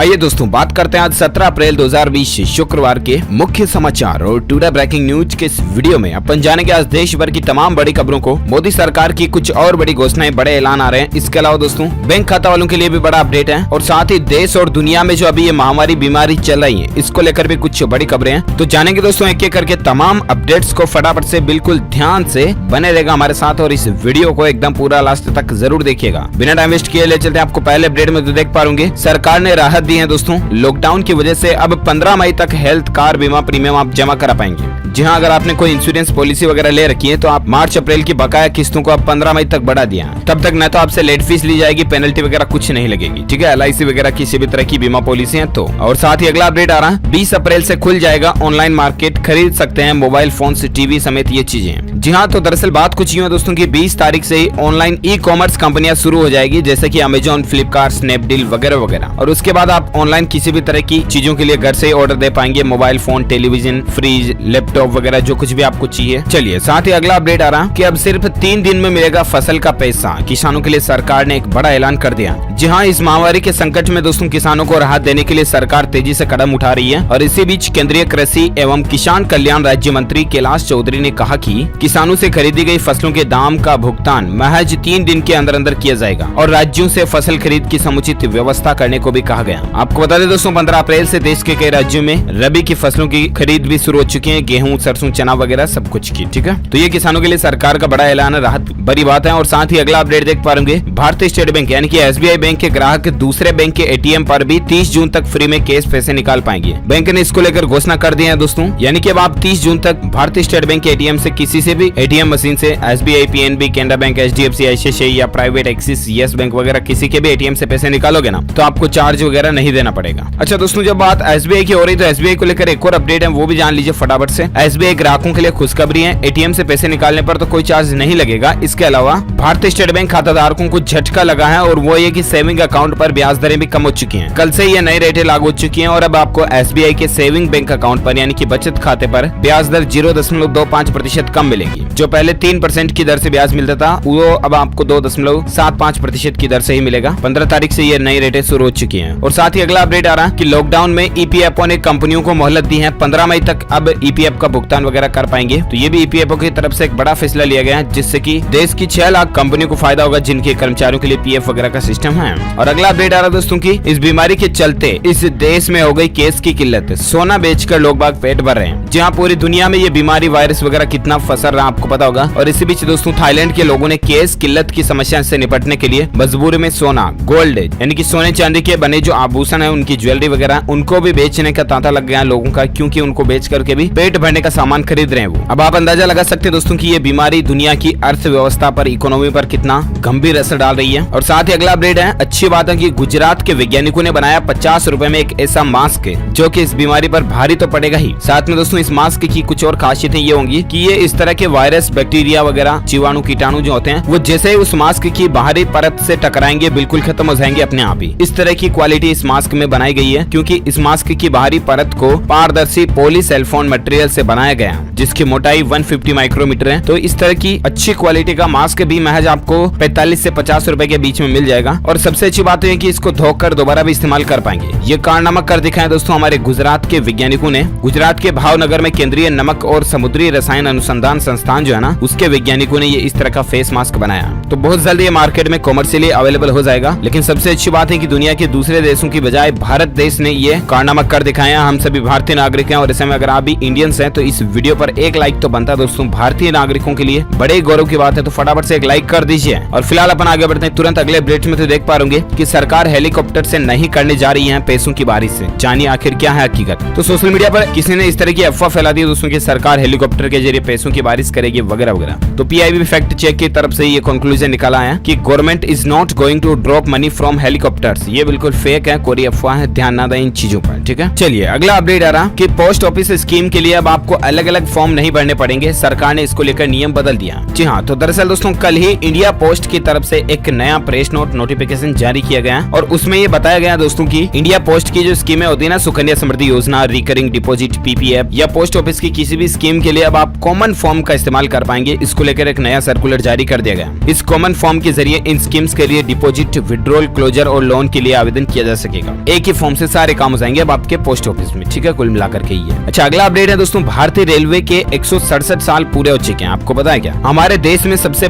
आइए दोस्तों बात करते हैं आज 17 अप्रैल 2020 शुक्रवार के मुख्य समाचार और टुडे ब्रेकिंग न्यूज के इस वीडियो में अपन जानेंगे आज देश भर की तमाम बड़ी खबरों को, मोदी सरकार की कुछ और बड़ी घोषणाएं, बड़े ऐलान आ रहे हैं। इसके अलावा दोस्तों बैंक खाता वालों के लिए भी बड़ा अपडेट है और साथ ही देश और दुनिया में जो अभी ये महामारी बीमारी चल रही है इसको लेकर भी कुछ बड़ी खबरें हैं। तो जानेंगे दोस्तों एक एक करके तमाम अपडेट्स को फटाफट से, बिल्कुल ध्यान से बने रहेगा हमारे साथ और इस वीडियो को एकदम पूरा लास्ट तक जरूर देखिएगा। बिना टाइम वेस्ट किए ले चलते हैं आपको पहले अपडेट में। तो देख पाओगे सरकार ने राहत दी है दोस्तों, लॉकडाउन की वजह से अब 15 मई तक हेल्थ कार बीमा प्रीमियम आप जमा करा पाएंगे। जी हाँ, अगर आपने कोई इंश्योरेंस पॉलिसी वगैरह ले रखी है तो आप मार्च अप्रैल की बकाया किस्तों को अब 15 मई तक बढ़ा दिया है। तब तक न तो आपसे लेट फीस ली जाएगी, पेनल्टी वगैरह कुछ नहीं लगेगी। ठीक है, LIC वगैरह किसी भी तरह की बीमा पॉलिसी है तो। और साथ ही अगला अपडेट आ रहा है 20 अप्रैल से खुल जाएगा ऑनलाइन मार्केट, खरीद सकते हैं मोबाइल फोन से टीवी समेत ये चीजें। जी हाँ, तो दरअसल बात कुछ यूं है दोस्तों की 20 तारीख से ही ऑनलाइन ई-कॉमर्स कंपनियां शुरू हो जाएगी, जैसे कि अमेजॉन, फ्लिपकार्ट, स्नैपडील वगैरह वगैरह। और उसके बाद आप ऑनलाइन किसी भी तरह की चीजों के लिए घर से ही ऑर्डर दे पाएंगे, mobile phone, television, fridge, laptop वगैरह जो कुछ भी आपको चाहिए। चलिए साथ ही अगला अपडेट आ रहा कि अब सिर्फ 3 दिन में मिलेगा फसल का पैसा। किसानों के लिए सरकार ने एक बड़ा ऐलान कर दिया। जी हाँ, इस महामारी के संकट में दोस्तों किसानों को राहत देने के लिए सरकार तेजी से कदम उठा रही है। और इसी बीच केंद्रीय कृषि एवं किसान कल्याण राज्य मंत्री कैलाश चौधरी ने कहा कि किसानों से खरीदी गई फसलों के दाम का भुगतान महज 3 दिन के अंदर अंदर किया जाएगा और राज्यों से फसल खरीद की समुचित व्यवस्था करने को भी कहा गया। आपको बता दें दोस्तों 15 अप्रैल से देश के कई राज्यों में रबी की फसलों की खरीद भी शुरू हो चुकी है, गेहूं, सरसों, चना वगैरह सब कुछ की। ठीक है, तो ये किसानों के लिए सरकार का बड़ा ऐलान है, राहत बड़ी बात है। और साथ ही अगला अपडेट देख पाएंगे भारतीय स्टेट बैंक यानी कि SBI बैंक के ग्राहक दूसरे बैंक के ATM पर भी 30 जून तक फ्री में कैश पैसे निकाल पाएंगे। बैंक ने इसको लेकर घोषणा कर दी है दोस्तों, यानी कि अब आप 30 जून तक भारतीय स्टेट बैंक के ATM से किसी से भी ATM मशीन से SBI, PNB, Canara bank, HDFC, ICICI या प्राइवेट एक्सिस, येस बैंक वगैरह किसी के भी ATM से पैसे निकालोगे ना तो आपको चार्ज वगैरह नहीं देना पड़ेगा। अच्छा दोस्तों, जब बात SBI की हो रही तो SBI को लेकर एक और अपडेट है, वो भी जान लीजिए फटाफट से। SBI ग्राहकों के लिए खुशखबरी है, ATM से पैसे निकालने पर तो कोई चार्ज नहीं लगेगा। इसके अलावा भारतीय स्टेट बैंक खाता धारकों को झटका लगा है और वो ये कि सेविंग अकाउंट पर ब्याज दरें भी कम हो चुकी हैं। कल से ये नई रेटें लागू हो चुकी हैं और अब आपको SBI के सेविंग बैंक अकाउंट पर यानी कि बचत खाते पर ब्याज दर 0.25% कम मिलेगी। जो पहले 3% की दर से ब्याज मिलता था वो अब आपको 2.75% की दर से ही मिलेगा। 15 तारीख से ये नई रेटें शुरू हो चुकी हैं। और साथ ही अगला अपडेट आ रहा है कि लॉकडाउन में EPFO ने कंपनियों को मोहलत दी है, 15 मई तक अब EPF का भुगतान वगैरह कर पाएंगे। तो ये भी EPFO की तरफ से एक बड़ा फैसला लिया गया है, जिससे कि देश की 6 लाख कंपनियों को फायदा होगा जिनके कर्मचारियों के लिए PF वगैरह का सिस्टम है। और अगला अपडेट आ रहा है दोस्तों की इस बीमारी के चलते इस देश में हो गई केस की किल्लत, सोना बेचकर लोग बाग पेट भर रहे हैं। जहाँ पूरी दुनिया में ये बीमारी वायरस वगैरह कितना फैल रहा है आपको पता होगा। और इसी बीच दोस्तों थाईलैंड के लोगों ने केस किल्लत की समस्या से निपटने के लिए मजबूरी में सोना, गोल्ड यानी कि सोने चांदी के बने जो आभूषण है, उनकी ज्वेलरी वगैरह उनको भी बेचने का तांता लग गया लोगों का, क्योंकि उनको बेच करके भी पेट भरने का सामान खरीद रहे हैं वो। अब आप अंदाजा लगा सकते हैं दोस्तों कि ये बीमारी दुनिया की अर्थव्यवस्था पर, इकोनॉमी पर कितना गंभीर असर डाल रही है। और साथ ही अगला अपडेट है, अच्छी बात है कि गुजरात के वैज्ञानिकों ने बनाया 50 रुपए में एक ऐसा मास्क जो कि इस बीमारी पर भारी तो पड़ेगा ही। साथ में दोस्तों इस मास्क की कुछ और खासियतें ये होंगी कि ये इस तरह के वायरस, बैक्टीरिया वगैरह, जीवाणु, कीटाणु जो होते हैं वो जैसे ही उस मास्क की बाहरी परत से टकराएंगे बिल्कुल खत्म हो जाएंगे अपने आप ही। इस तरह की क्वालिटी इस मास्क में बनाई गई है, क्योंकि इस मास्क की बाहरी परत को पारदर्शी पॉलीसेल्फोन मटेरियल से बनाया गया, जिसकी मोटाई 150 माइक्रोमीटर है। तो इस तरह की अच्छी क्वालिटी का मास्क भी महज आपको 45 से 50 रुपए के बीच में मिल जाएगा। और सबसे अच्छी बात है कि इसको धोकर दोबारा भी इस्तेमाल कर पाएंगे। ये कारनामा कर दिखाया दोस्तों हमारे गुजरात के वैज्ञानिकों ने। गुजरात के भावनगर में केंद्रीय नमक और समुद्री रसायन अनुसंधान संस्थान जो है ना, उसके वैज्ञानिकों ने ये इस तरह का फेस मास्क बनाया। तो बहुत जल्द ये मार्केट में कॉमर्शियली अवेलेबल हो जाएगा। लेकिन सबसे अच्छी बात है कि दुनिया के दूसरे देशों की बजाय भारत देश ने ये कारनामा कर दिखाया। हम सभी भारतीय नागरिक हैं और ऐसे में अगर आप भी इंडियंस हैं तो इस वीडियो पर एक लाइक तो बनता है दोस्तों। भारतीय नागरिकों के लिए बड़े गौरव की बात है, तो फटाफट से एक लाइक कर दीजिए। और फिलहाल अपन आगे बढ़ते हैं तुरंत अगले अपडेट में। तो देख पा रहे कि सरकार हेलीकॉप्टर से नहीं करने जा रही है पैसों की बारिश से। जानिए आखिर क्या है हकीकत। तो सोशल मीडिया पर किसी ने इस तरह की अफवाह फैला दी दोस्तों की सरकार हेलीकॉप्टर के जरिए पैसों की बारिश करेगी वगैरह वगैरह। तो PIB फैक्ट चेक की तरफ से ये कंक्लूजन निकाला है कि government is not going to drop money from helicopters. ये बिल्कुल फेक है, कोई अफवाह है, ध्यान ना दें इन चीजों पर। ठीक है। चलिए अगला अपडेट आ रहा कि पोस्ट ऑफिस स्कीम के लिए अब आपको अलग अलग फॉर्म नहीं भरने पड़ेंगे, सरकार ने इसको लेकर नियम बदल दिया। जी हाँ, तो दरअसल दोस्तों कल ही इंडिया पोस्ट की तरफ से एक नया प्रेस नोट नोटिफिकेशन जारी किया गया और उसमें ये बताया गया दोस्तों की इंडिया पोस्ट की जो स्कीमें होती है ना, सुकन्या समृद्धि योजना, रिकरिंग डिपॉजिट, पीपीएफ या पोस्ट ऑफिस की किसी भी स्कीम के लिए अब आप कॉमन फॉर्म का इस्तेमाल कर पाएंगे। इसको लेकर एक नया सर्कुलर जारी कर दिया गया। इस कॉमन फॉर्म के जरिए इन स्कीम्स के लिए डिपॉजिट, विड्रॉल, क्लोजर और लोन के लिए आवेदन किया जा सकेगा। एक ही फॉर्म से सारे काम हो जाएंगे अब आपके पोस्ट ऑफिस में, ठीक है, कुल मिलाकर के ये। अच्छा, अगला अपडेट है दोस्तों, भारतीय रेलवे के 167 साल पूरे हो चुके हैं। आपको पता है क्या? हमारे देश में सबसे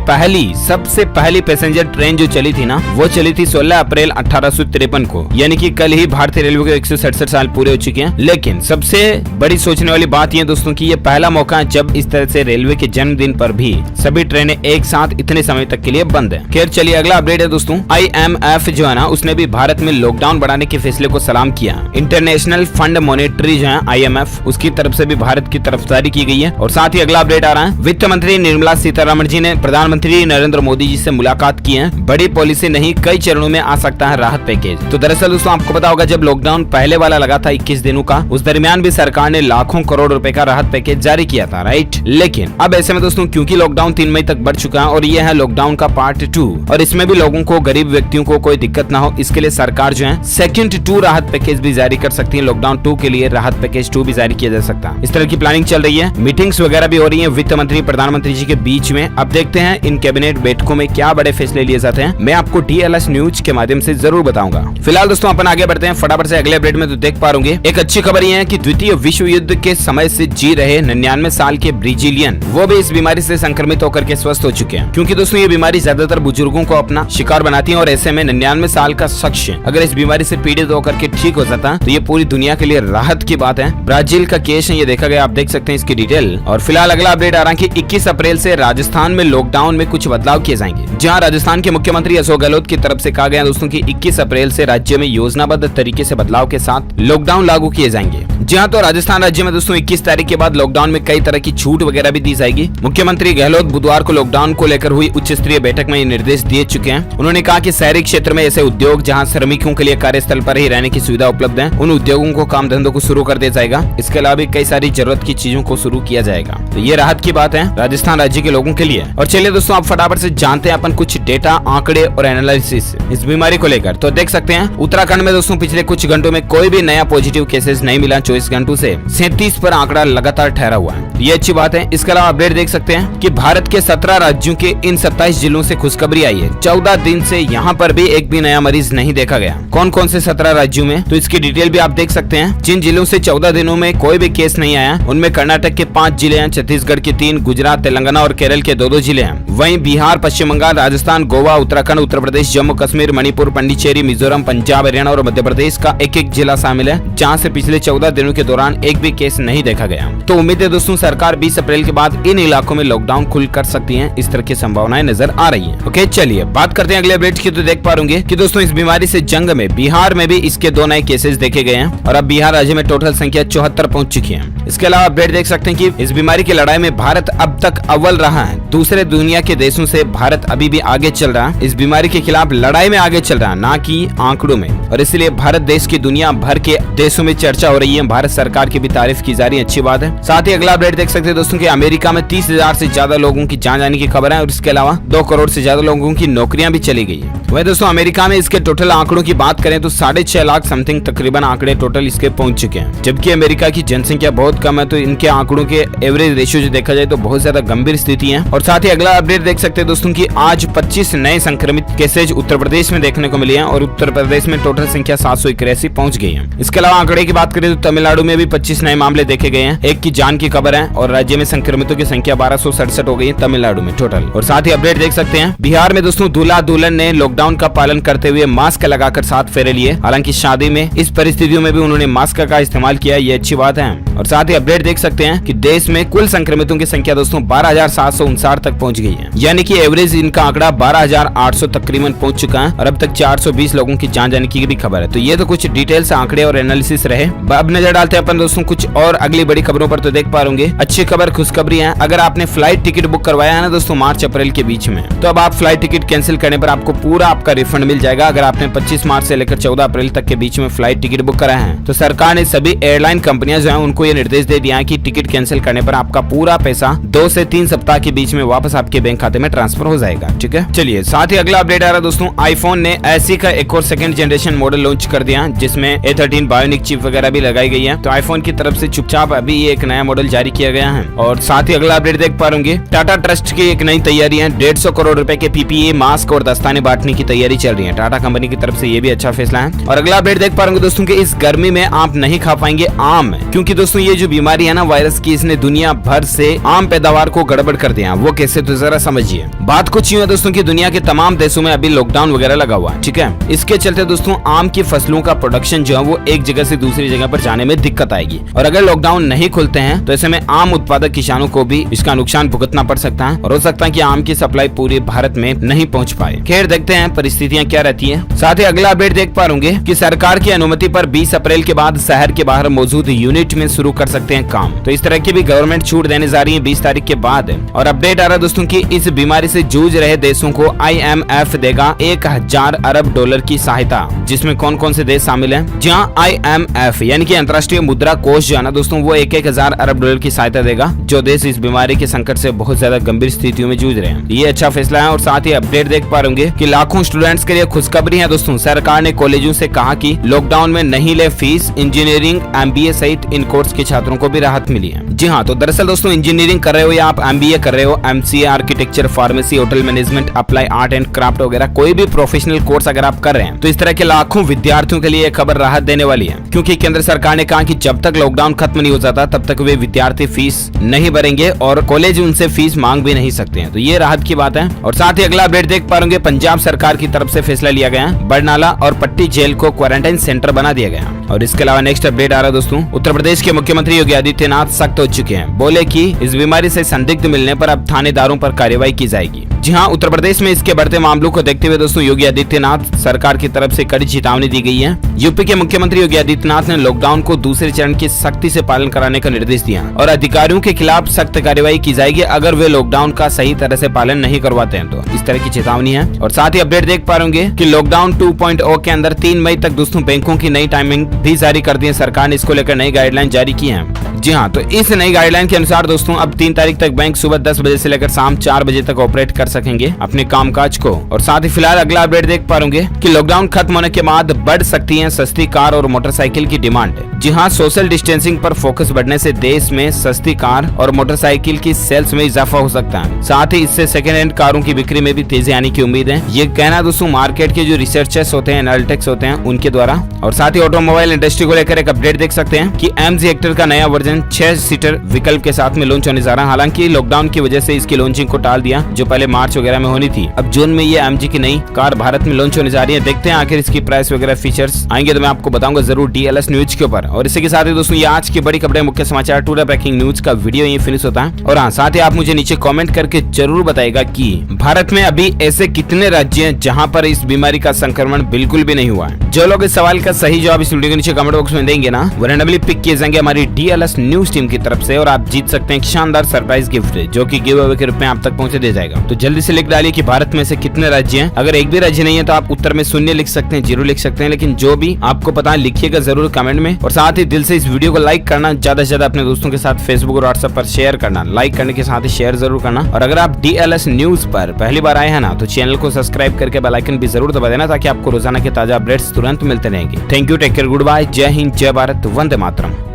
पहली पैसेंजर ट्रेन जो चली थी ना, वो चली थी 16 अप्रैल 1853 को, यानी कि कल ही भारतीय रेलवे के 167 साल पूरे हो चुके हैं। लेकिन सबसे बड़ी सोचने वाली बात ये दोस्तों की ये पहला मौका है जब इस तरह से रेलवे के जन्मदिन पर भी सभी ट्रेनें एक साथ इतने समय तक के लिए बंद है। खैर चलिए अगला अपडेट है दोस्तों, IMF जो है ना, उसने भी भारत में लॉकडाउन बढ़ाने के फैसले को सलाम किया। इंटरनेशनल फंड मॉनेटरी जो है IMF, उसकी तरफ से भी भारत की तरफदारी की गई है। और साथ ही अगला अपडेट आ रहा है, वित्त मंत्री निर्मला सीतारमण जी ने प्रधानमंत्री नरेंद्र मोदी जी से मुलाकात की है। बड़ी पॉलिसी नहीं, कई चरणों में आ सकता है राहत पैकेज। तो दरअसल दोस्तों आपको पता होगा, जब लॉकडाउन पहले वाला लगा था 21 दिनों का, उस दरमियान भी सरकार ने लाखों करोड़ रुपए का राहत पैकेज जारी किया था, राइट। लेकिन अब ऐसे में दोस्तों क्योंकि लॉकडाउन 3 मई तक बढ़ चुका है और ये है लॉकडाउन का पार्ट 2 और इसमें भी लोगों को, गरीब व्यक्तियों को कोई दिक्कत ना हो, इसके लिए सरकार जो है सेकंड 2 राहत पैकेज भी जारी कर सकती है। लॉकडाउन 2 के लिए राहत पैकेज 2 भी जारी किया जा सकता है। इस तरह की प्लानिंग चल रही है, मीटिंग्स वगैरह भी हो रही है वित्त मंत्री, प्रधानमंत्री जी के बीच में। अब देखते हैं इन कैबिनेट बैठकों में क्या बड़े फैसले लिए जाते हैं, मैं आपको DLS न्यूज के माध्यम से जरूर बताऊंगा। फिलहाल दोस्तों अपन आगे बढ़ते हैं फटाफट से अगले अपडेट में। तो देख पाओगे एक अच्छी खबर यह है कि द्वितीय विश्व युद्ध के समय से जी रहे 99 साल के ब्राजीलियन, वो भी इस बीमारी से संक्रमित होकर के स्वस्थ हो चुके हैं। क्योंकि दोस्तों ये बीमारी ज्यादातर बुजुर्गों को अपना शिकार बनाती है और ऐसे में 99 साल का शख्स अगर इस बीमारी से पीड़ित होकर के ठीक हो जाता है तो ये पूरी दुनिया के लिए राहत की बात है। ब्राजील का केस है, ये देखा गया, आप देख सकते हैं इसकी डिटेल। और फिलहाल अगला अपडेट आ रहा है कि 21 अप्रैल से राजस्थान में लॉकडाउन में कुछ बदलाव किए जाएंगे। जहां राजस्थान के मुख्यमंत्री अशोक गहलोत की तरफ से कहा गया दोस्तों कि 21 अप्रैल से राज्य में योजनाबद्ध तरीके से बदलाव के साथ लॉकडाउन लागू किए जाएंगे। जहां तो राजस्थान राज्य में दोस्तों 21 तारीख के बाद लॉकडाउन में कई तरह की छूट वगैरह भी दी जाएगी। मुख्यमंत्री गहलोत बुधवार को लॉकडाउन को लेकर हुई उच्च स्तरीय बैठक में ये निर्देश दिए चुके हैं। उन्होंने कहा कि शहरी क्षेत्र में ऐसे उद्योग जहां श्रमिकों के लिए कार्यस्थल पर ही रहने की सुविधा उपलब्ध है, उन उद्योगों को, काम धंधों को शुरू कर दिया जाएगा। इसके अलावा भी कई सारी जरूरत की चीजों को शुरू किया जाएगा। तो ये राहत की बात है राजस्थान राज्य के लोगों के लिए। और चलिए दोस्तों आप फटाफट से जानते हैं अपन कुछ डेटा, आंकड़े और एनालिसिस इस बीमारी को लेकर। तो देख सकते हैं उत्तराखंड में दोस्तों पिछले कुछ घंटों में कोई भी नया पॉजिटिव केसेस नहीं मिला। 24 घंटों से 37 पर आंकड़ा लगातार ठहरा हुआ है, ये अच्छी बात है। इसके अलावा अपडेट देख सकते हैं कि भारत के 17 राज्यों के इन 27 जिलों से खुशखबरी आई है। 14 दिन से यहाँ पर भी एक भी नया मरीज नहीं देखा गया। कौन कौन से 17 राज्यों में, तो इसकी डिटेल भी आप देख सकते हैं। जिन जिलों से 14 दिनों में कोई भी केस नहीं आया उनमें कर्नाटक के 5 जिले हैं, छत्तीसगढ़ के 3, गुजरात, तेलंगाना और केरल के 2-2 जिले हैं। वहीं बिहार, पश्चिम बंगाल, राजस्थान, गोवा, उत्तराखंड, उत्तर प्रदेश, जम्मू कश्मीर, मणिपुर, पांडिचेरी, मिजोरम, पंजाब, हरियाणा और मध्य प्रदेश का एक जिला शामिल है जहाँ से पिछले 14 दिनों के दौरान एक भी केस नहीं देखा गया। तो उम्मीद है दोस्तों सरकार 20 अप्रैल के बाद इन इलाकों में लॉकडाउन खुल कर सकती है, इस तरह की संभावनाएं नजर आ रही है। ओके चलिए बात करते हैं अगले अपडेट की। तो देख पा रहे कि दोस्तों इस बीमारी से जंग में बिहार में भी इसके 2 नए केसेस देखे गए हैं और अब बिहार राज्य में टोटल संख्या 74 पहुंच चुकी है। इसके अलावा अपडेट देख सकते हैं कि इस बीमारी की लड़ाई में भारत अब तक अव्वल रहा है। दूसरे दुनिया के देशों से भारत अभी भी आगे चल रहा है, इस बीमारी के खिलाफ लड़ाई में आगे चल रहा है, ना कि आंकड़ों में। और इसलिए भारत देश की दुनिया भर के देशों में चर्चा हो रही है। भारत सरकार की भी तारीफ की जा रही है, अच्छी बात है। साथ ही अगला अपडेट देख सकते हैं दोस्तों कि अमेरिका में 30,000 से ज्यादा लोगों की जान जाने की खबर है और इसके अलावा 2 करोड़ से ज्यादा लोगों की नौकरियां भी चली गई है। वही दोस्तों अमेरिका में इसके टोटल आंकड़ों की बात करें तो 6.5 लाख समथिंग तकरीबन आंकड़े टोटल इसके पहुंच चुके हैं। जबकि अमेरिका की जनसंख्या बहुत कम है, तो इनके आंकड़ों के एवरेज रेशियो जो देखा जाए तो बहुत ज्यादा गंभीर स्थिति है। और साथ ही अगला अपडेट देख सकते हैं दोस्तों कि आज 25 नए संक्रमित केसेज उत्तर प्रदेश में देखने को मिले हैं और उत्तर प्रदेश में टोटल संख्या 781 पहुंच गई है। इसके अलावा आंकड़े की बात करें तो तमिलनाडु में भी 25 नए मामले देखे गए हैं, 1 की जान की खबर है और राज्य में संक्रमितों की संख्या 1267 हो गई है तमिलनाडु में टोटल। और साथ ही अपडेट देख सकते हैं बिहार में दोस्तों दूल्हा दुल्हन ने लॉकडाउन का पालन करते हुए मास्क लगाकर 7 फेरे लिए। हालांकि शादी में इस परिस्थितियों में भी उन्होंने मास्क का इस्तेमाल किया, ये अच्छी बात है। और साथ ही अपडेट देख सकते हैं कि देश में कुल संक्रमितों की संख्या दोस्तों 12,759 तक पहुंच गई है, यानी कि एवरेज इनका आंकड़ा 12,800 तकरीबन पहुंच चुका है और अब तक 420 लोगों की जान जाने की भी खबर है। तो ये तो कुछ डिटेल्स, आंकड़े और एनालिसिस रहे। अब नजर डालते हैं अपन दोस्तों कुछ और अगली बड़ी खबरों पर। तो देख पा रहे अच्छी खबर, खुशखबरी है। अगर आपने फ्लाइट टिकट बुक करवाया है ना दोस्तों मार्च अप्रैल के बीच में, तो अब आप फ्लाइट टिकट कैंसिल करने पर आपको पूरा आपका रिफंड मिल जाएगा। अगर आपने 25 मार्च से लेकर 14 अप्रैल तक के बीच में फ्लाइट टिकट बुक करा है, तो सरकार ने सभी एयरलाइन कंपनियां जो है उनको ये निर्देश दे दिया है कि टिकट कैंसिल करने पर आपका पूरा पैसा 2 से 3 सप्ताह के बीच में वापस आपके बैंक खाते में ट्रांसफर हो जाएगा। ठीक है, चलिए साथ ही अगला अपडेट आ रहा है दोस्तों, आईफोन ने ऐसी का एक और सेकंड जनरेशन मॉडल लॉन्च कर दिया जिसमें A13 बायोनिक चिप वगैरह भी लगाई गई है। तो आईफोन की तरफ से चुपचाप अभी ये एक नया मॉडल जारी किया गया है। और साथ ही अगला अपडेट देख पा रहे टाटा ट्रस्ट की एक नई तैयारी है, 150 करोड़ रुपए के PPE मास्क और दस्ताने बांटने की तैयारी चल रही है टाटा कंपनी की तरफ से। ये भी अच्छा फैसला है। और अगला अपडेट देख पा रहे दोस्तों कि इस गर्मी में आप नहीं खा पाएंगे आम, क्योंकि दोस्तों ये जो बीमारी है ना वायरस की, इसने दुनिया भर से आम पैदावार को गड़बड़ कर दिया। वो कैसे, तो जरा समझिए। बात कुछ यूं है दोस्तों कि दुनिया के तमाम देशों में अभी लॉकडाउन वगैरह लगा हुआ है। ठीक है, इसके चलते दोस्तों आम की फसलों का प्रोडक्शन जो है वो एक जगह से दूसरी जगह पर जाने में दिक्कत आएगी। और अगर लॉकडाउन नहीं खुलते हैं तो ऐसे में आम उत्पादक किसानों को भी इसका नुकसान भुगतना पड़ सकता है और हो सकता है कि आम की सप्लाई पूरे भारत में नहीं पहुंच पाए। खैर देखते हैं परिस्थितियां क्या रहती हैं। साथ ही अगला अपडेट देख पा रहे कि सरकार की अनुमति पर 20 अप्रैल के बाद शहर के बाहर मौजूद यूनिट में शुरू कर सकते हैं काम। तो इस तरह की भी गवर्नमेंट छूट देने जा रही है 20 तारीख के बाद। और अपडेट आ रहा है दोस्तों कि इस बीमारी से जूझ रहे देशों को IMF देगा 1000 अरब डॉलर की सहायता, जिसमें कौन कौन से देश शामिल हैं। जहां IMF यानी कि अंतर्राष्ट्रीय मुद्रा कोष जो है ना दोस्तों वो 1000 अरब डॉलर की सहायता देगा जो देश इस बीमारी के संकट से बहुत ज्यादा गंभीर स्थितियों में जूझ रहे हैं। ये अच्छा फैसला है। और साथ ही अपडेट देख पा रहे कि लाखों स्टूडेंट्स के लिए खुशखबरी है दोस्तों, सरकार ने कॉलेजों से कहा कि लॉकडाउन में नहीं ले फीस। इंजीनियरिंग, MBA सहित इन कोर्स के छात्रों को भी राहत मिली है। जी हाँ, तो दरअसल दोस्तों इंजीनियरिंग कर रहे हो या आप MBA कर रहे हो, MCA, architecture, pharmacy, hotel management, apply art and craft वगैरह कोई भी प्रोफेशनल कोर्स अगर आप कर रहे हैं तो इस तरह के लाखों विद्यार्थियों के लिए खबर राहत देने वाली है, क्योंकि केंद्र सरकार ने कहा कि जब तक लॉकडाउन खत्म नहीं हो जाता तब तक वे विद्यार्थी फीस नहीं भरेंगे और कॉलेज उनसे फीस मांग भी नहीं सकते हैं। तो ये राहत की बात है। और साथ ही अगला अपडेट देख पा रहे पंजाब सरकार की तरफ से फैसला लिया गया है, बरनाला और पट्टी जेल को क्वारंटाइन सेंटर बना दिया गया। और इसके अलावा नेक्स्ट अपडेट आ रहा है दोस्तों, उत्तर प्रदेश के मुख्यमंत्री योगी आदित्यनाथ सख्त हो चुके हैं, बोले कि इस बीमारी से संदिग्ध मिलने पर अब थानेदारों पर कार्रवाई की जाएगी। जी हाँ, उत्तर प्रदेश में इसके बढ़ते मामलों को देखते हुए दोस्तों योगी आदित्यनाथ सरकार की तरफ से कड़ी चेतावनी दी गई है। यूपी के मुख्यमंत्री योगी आदित्यनाथ ने लॉकडाउन को दूसरे चरण की सख्ती से पालन कराने का निर्देश दिया और अधिकारियों के खिलाफ सख्त कार्रवाई की जाएगी अगर वे लॉकडाउन का सही तरह से पालन नहीं करवाते हैं। तो इस तरह की चेतावनी है। और साथ ही अपडेट देख पा रहे कि लॉकडाउन 2.0 के अंदर 3 मई तक दोस्तों बैंकों की नई टाइमिंग भी जारी कर दी है। सरकार ने इसको लेकर नई गाइडलाइन जारी की है। जी हाँ, तो इस नई गाइडलाइन के अनुसार दोस्तों अब 3 तारीख तक बैंक सुबह 10 बजे से लेकर शाम 4 बजे तक ऑपरेट कर सकेंगे अपने कामकाज को। और साथ ही फिलहाल अगला अपडेट देख पा रहे कि लॉकडाउन खत्म होने के बाद बढ़ सकती है सस्ती कार और मोटरसाइकिल की डिमांड। जी हाँ, सोशल डिस्टेंसिंग पर फोकस बढ़ने से देश में सस्ती कार और मोटरसाइकिल की सेल्स में इजाफा हो सकता है। साथ ही इससे सेकेंड हैंड कारों की बिक्री में भी तेजी आने की उम्मीद है। ये कहना दोस्तों मार्केट के जो रिसर्चर्स होते हैं, एनालिटिक्स होते हैं, उनके द्वारा। और साथ ही ऑटोमोबाइल इंडस्ट्री को लेकर एक अपडेट देख सकते हैं कि MG हेक्टर का नया वर्जन 6 सीटर विकल्प के साथ में लॉन्च होने जा रहा है। हालांकि लॉकडाउन की वजह से इसकी लॉन्चिंग को टाल दिया, जो पहले मार्च वगैरह में होनी थी। अब जून में ये MG की नई कार भारत में लॉन्च होने जा रही है। देखते हैं आखिर इसकी प्राइस वगैरह फीचर्स आएंगे तो मैं आपको बताऊंगा जरूर DLS न्यूज के ऊपर। और इसी के साथ ही दोस्तों ये आज की बड़ी खबरें, मुख्य समाचार, टूडे ब्रेकिंग न्यूज का वीडियो यही फिनिश होता है। और हाँ, साथ ही आप मुझे नीचे कमेंट करके जरूर बताएगा कि भारत में अभी ऐसे कितने राज्य हैं जहां पर इस बीमारी का संक्रमण बिल्कुल भी नहीं हुआ है। जो लोग इस सवाल का सही जवाब इस वीडियो के नीचे कमेंट बॉक्स में देंगे ना, वो रैंडमली पिक किए जाएंगे हमारी DLS न्यूज टीम की तरफ से और आप जीत सकते हैं एक शानदार सरप्राइज गिफ्ट जो कि गिव अवे के रूप में आप तक पहुंचे दे जाएगा। तो जल्दी से लिख डालिए कि भारत में से कितने राज्य हैं। अगर एक भी राज्य नहीं है तो आप उत्तर में 0 लिख सकते हैं, 0 लिख सकते हैं, लेकिन जो भी आपको पता है लिखिएगा जरूर कमेंट में। और साथ ही दिल से इस वीडियो को लाइक करना, ज्यादा से ज्यादा अपने दोस्तों के साथ फेसबुक और व्हाट्सएप पर शेयर करना, लाइक करने के साथ ही शेयर जरूर करना। और अगर आप DLS न्यूज पर पहली बार आए हैं ना तो चैनल को सब्सक्राइब करके बेल आइकन भी जरूर दबा देना ताकि आपको रोजाना के ताजा अपडेट्स तुरंत मिलते रहेंगे। Thank you, take care, goodbye, जय हिंद, जय भारत, वंदे मातरम।